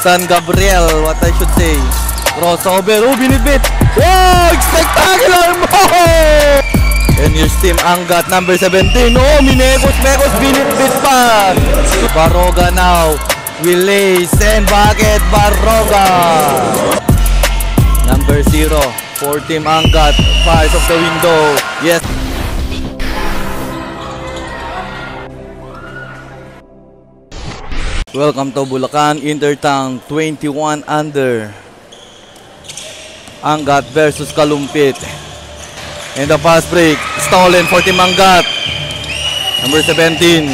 San Gabriel, what I should say. Crossover, binibit. Wow, spectacular move! And here's Team Angat, number 17. Oh, Mekos, binibit pa. Baroga now. Willie, send bucket, Baroga. Number 0 for Team Angat. Fires of the window. Yes. Welcome to Bulacan Intertank 21 under. Angat versus Kalumpit. And the pass break stolen for Team Angat. Number 17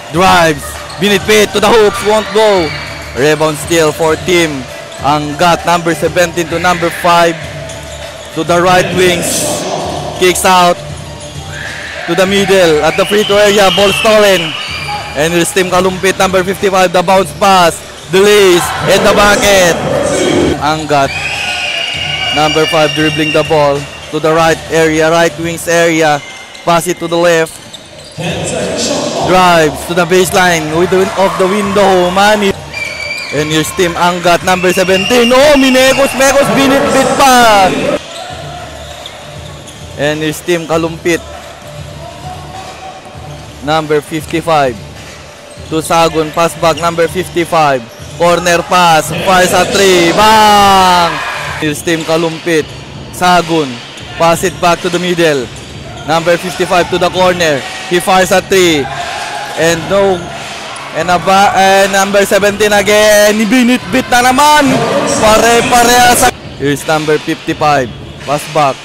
drives. Binitbit to the hoops, won't go. Rebound steal for Team Angat. Number 17 to number 5 to the right wings. Kicks out to the middle at the free throw area. Ball stolen. And here's Team Kalumpit, number 55, the bounce pass, delays, and the bucket. Angat, number 5, dribbling the ball to the right area, right wings area. Pass it to the left. Drives to the baseline with the off the window, Manny. And here's Team Angat, number 17. Oh, Mekos, binitbit pa. And here's Team Kalumpit, number 55. To Sagun, pass back, number 55. Corner pass, fires at 3. Bang! Here's Team Kalumpit. Sagun, pass it back to the middle. Number 55 to the corner. He fires at 3. And no. And number 17 again. Binit-bit na naman. Pare-parehas. Here's number 55. Pass back.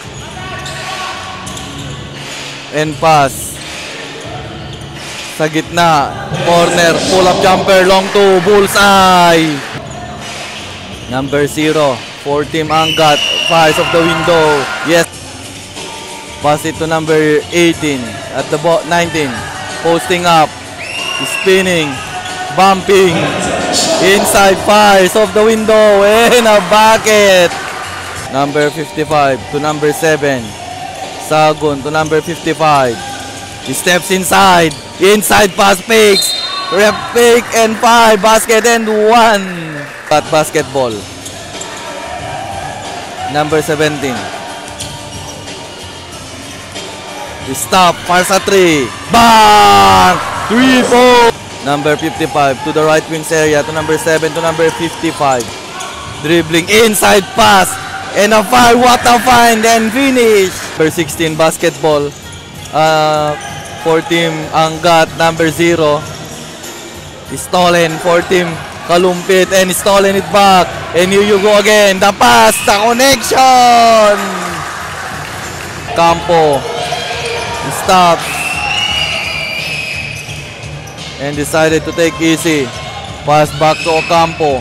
And pass. Sa gitna, corner, pull-up jumper, long 2, bullseye. Number 0 for Team Angat, fires of the window. Yes. Pass it to number 18 at the 19. Posting up, spinning, bumping, inside, fires of the window, and a bucket. Number 55 to number 7. Sagun to number 55. He steps inside. Inside pass fakes. Rep fake and 5. Basket and 1. Cut basketball. Number 17. He stop. Fires at 3. Bang! 3-4. Number 55 to the right wings area. To number 7 to number 55. Dribbling inside pass. And a fire. What a find and finish. Number 16 basketball. For Team Angat, number 0. Stolen for Team Kalumpit and stolen it back. And here you go again. The pass, the connection. Campo stops and decided to take easy. Pass back to Ocampo.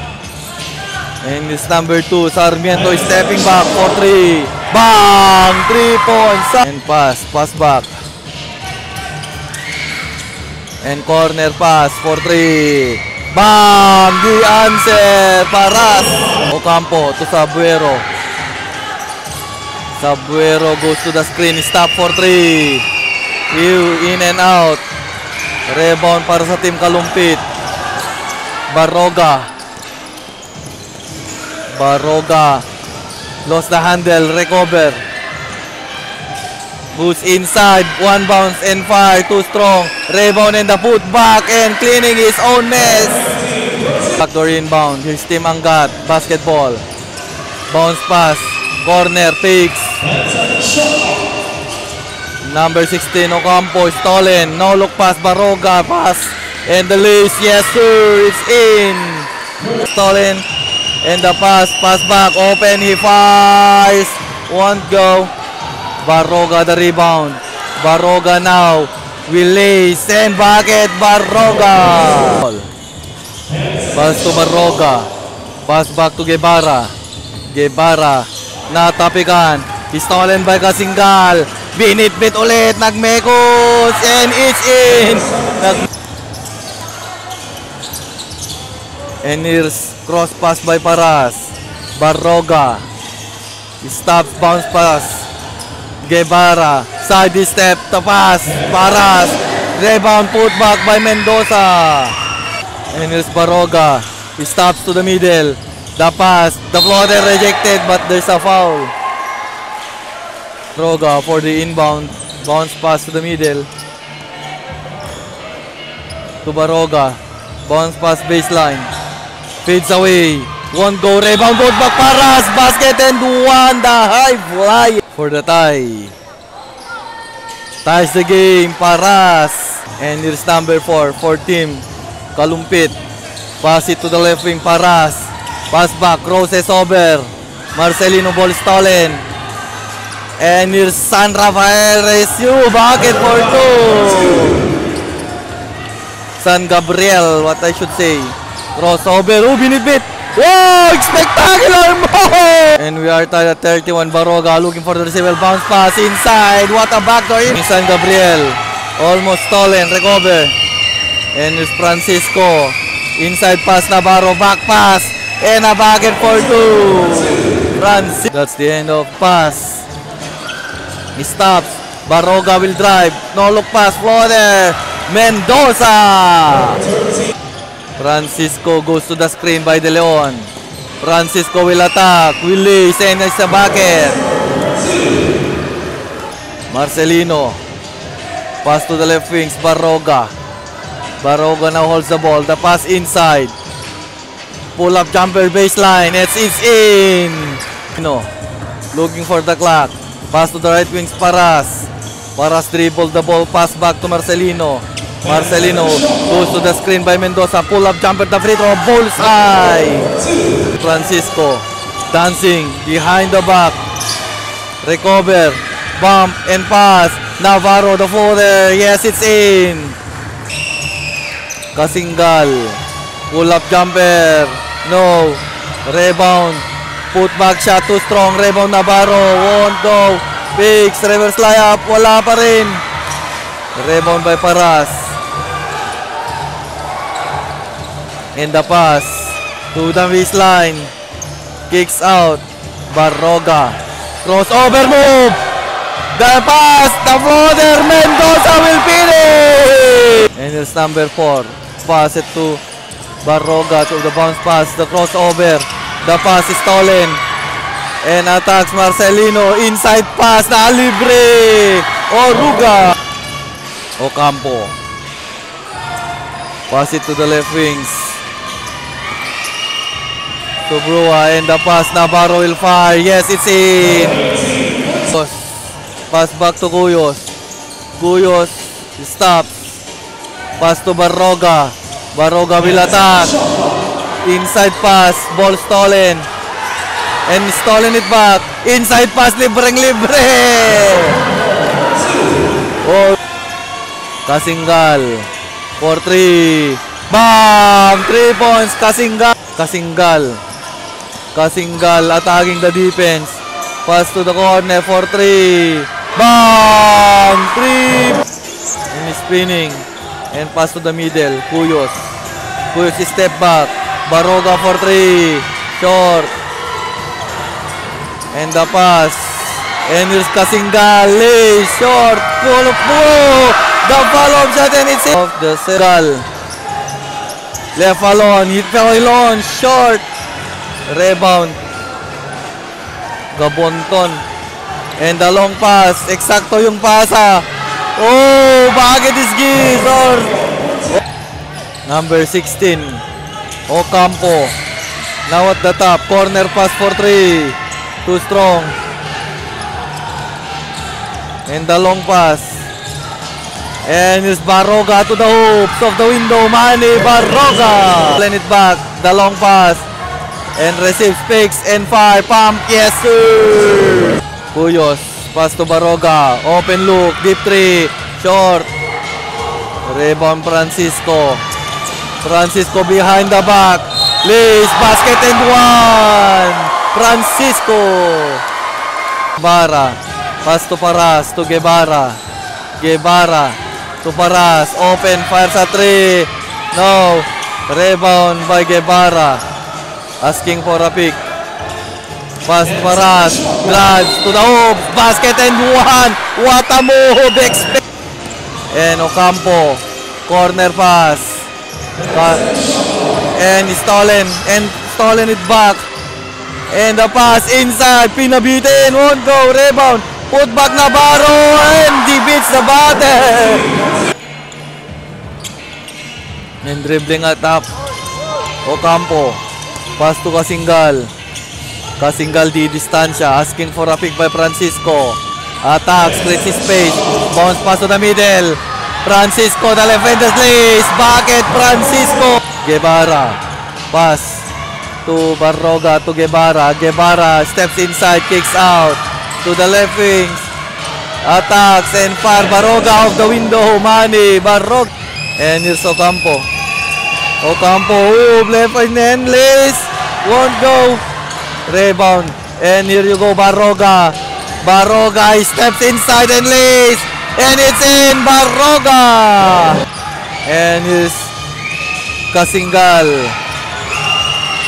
And this number 2, Sarmiento is stepping back for 3. Bang! 3 points. And pass back. And corner pass for 3. Bam! The answer! Paras! Ocampo to Sabuero. Sabuero goes to the screen. Stop for 3. In and out. Rebound para sa Team Kalumpit. Baroga. Lost the handle. Recover. Boost inside, 1 bounce and fire, too strong. Rebound and the put back and cleaning his own mess. Backdoor inbound. Here's Team Angat, basketball. Bounce pass, corner, fakes. Number 16, Ocampo, stolen. No look pass, Baroga, pass. And the lace, yes sir, it's in. Stolen. And the pass back, open, he fires. Won't go. Baroga the rebound. Baroga now. Willie, send bucket, Baroga. Pass to Baroga. Pass back to Guevara. Natapikan. Stolen by Kasingal. Binitbit ulit. Nagmekos. And it's in. And here's cross pass by Paras. Baroga. Stops, bounce pass. Guevara, side step, to pass, Paras, rebound, put back by Mendoza. And here's Baroga, He stops to the middle. The pass. The floater rejected, but there's a foul. Baroga for the inbound. Bounce pass to the middle. To Baroga. Bounce pass baseline. Fades away. One go. Rebound. Goes back. Paras. Basket and one. The high fly for the tie. Ties the game. Paras. And here's number 4 for team Kalumpit. Pass it to the left wing. Paras. Pass back. Crosses over. Marcelino, ball stolen. And here's San Rafael Resu. Bucket for 2. San Gabriel, what I should say. Crossover. Oh, binibit. Wow, spectacular move! And we are tied at 31. Baroga looking for the receiver. Bounce pass inside. What a backdoor in. San Gabriel. Almost stolen. Recover. And it's Francisco. Inside pass. Navarro. Back pass. And a bucket for 2. Francisco. That's the end of pass. He stops. Baroga will drive. No look pass. Floater. Mendoza. Francisco goes to the screen by De Leon. Francisco will attack. Willie send us a bucket. Marcelino. Pass to the left wings. Baroga. Baroga now holds the ball. The pass inside. Pull up jumper baseline. It's in. Looking for the clock. Pass to the right wings. Paras. Paras dribble the ball. Pass back to Marcelino. Marcelino goes to the screen by Mendoza. Pull up jumper. The free throw. Bullseye. Francisco dancing behind the back. Recover. Bump and pass. Navarro the floater. Yes, it's in. Kasingal. Pull up jumper. No. Rebound. Put back shot. Too strong. Rebound Navarro. Won't go. Picks. Reverse layup. Wala pa rin. Rebound by Paras. And the pass to the baseline. Kicks out. Baroga. Crossover move. The pass. The floater. Mendoza will finish. And it's number 4. Pass it to Baroga to the bounce pass. The crossover. The pass is stolen. And attacks Marcelino. Inside pass. Na libre. Oruga. Ocampo. Pass it to the left wings. To Brua and the pass. Navarro will fire. Yes, it's in. Pass back to Cuyos. Cuyos stops. Pass to Baroga. Baroga will attack. Inside pass. Ball stolen. And stolen it back. Inside pass. Libreng libre. Oh. Kasingal. For 3. Bam! 3 points. Kasingal. Kasingal. Kasingal attacking the defense. Pass to the corner for 3. Bam! 3. And spinning. And pass to the middle. Cuyos. Cuyos step back. Baroga for 3. Short. And the pass. And here's Kasingal. Short. Pull up. The follow-up shot and it's in. Off the circle. Left alone. Hit alone. Short. Rebound. Gabonton. And the long pass. Eksakto yung pasa. Oh, bakit is gis? Number 16. Ocampo. Now at the top. Corner pass for 3. Too strong. And the long pass. And it's Baroga to the hoops of the window. Manny Baroga. Plan it back. The long pass. And receives, picks, and fire. Pump. Yes, sir. Cuyos. Pass to Baroga. Open look. Deep 3. Short. Rebound Francisco. Francisco behind the back. Lace. Basket and 1. Francisco. Guevara. Pass to Paras. To Guevara. Guevara. To Paras. Open. Fires at 3. No. Rebound by Guevara. Asking for a pick. Pass Paras. Drives to the hoops. Basket and 1. What a move. Expect. And Ocampo. Corner pass. And stolen it back. And the pass inside. Pinabitin. Won't go. Rebound. Put back Navarro. And he beats the battle. And dribbling attack. Ocampo. Pass to Casingal. Casingal di distansya. Asking for a pick by Francisco. Attack. Splits his space. Bounce pass to the middle. Francisco. The defender's lace. Bucket. Francisco. Guevara. Pass to Barroga, to Guevara. Guevara steps inside, kicks out to the left wings. Attacks and far. Barroga off the window. Manny. Barroga. And here's Ocampo. Ocampo. Left and lace. Won't go. Rebound. And here you go, Barroga. Barroga. He steps inside and lace. And it's in. Barroga. And here's Casingal.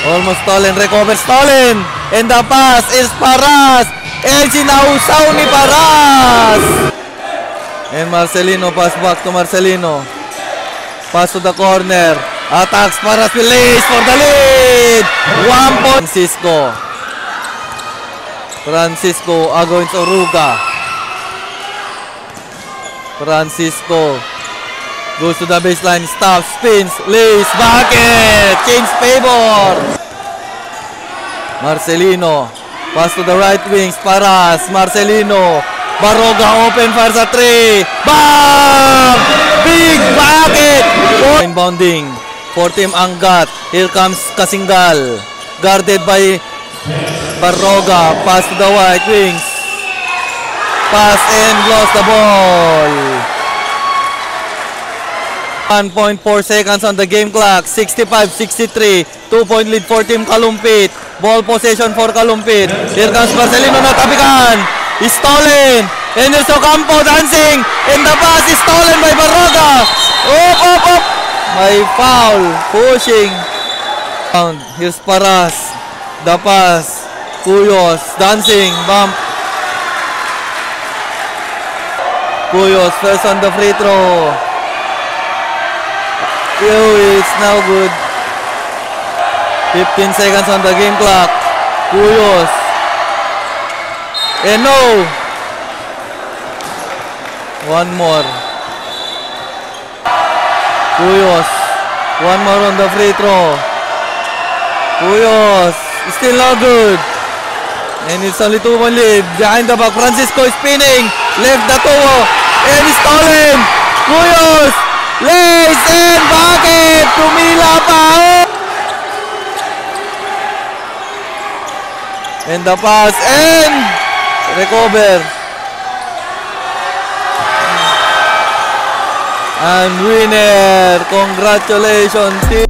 Almost stolen, recover, stolen. And the pass is Paras. And sinausaw ni Paras. And Marcelino, pass back to Marcelino. Pass to the corner. Attacks, Paras will lace for the lead. 1 point. Francisco against Oruga. Francisco goes to the baseline, stops, spins, lays, bucket! Kings favor! Marcelino, pass to the right wings, Paras, Marcelino, Barroga open, fires a 3, BAM! Big bucket! Inbounding for Team Angat, here comes Casingal, guarded by Barroga, pass to the right wings, pass and lost the ball. 1.4 seconds on the game clock. 65-63. 2-point lead for Team Kalumpit. Ball possession for Kalumpit. Here comes Marcelino na tapikan. Is stolen. And there's Ocampo dancing. And the pass is stolen by Barroga. Up. May foul. Pushing. Here's Paras. The pass. Cuyos dancing. Bump. Cuyos first on the free throw. It's now good. 15 seconds on the game clock. Cuyos. And no. One more. Cuyos. One more on the free throw. Cuyos. Still not good. And it's only 2-1 lead. Behind the back. Francisco is spinning. Left the toe. And it's stolen. Cuyos. Lays and bucket. Tumila pa. And the pass and recover. And winner. Congratulations, team.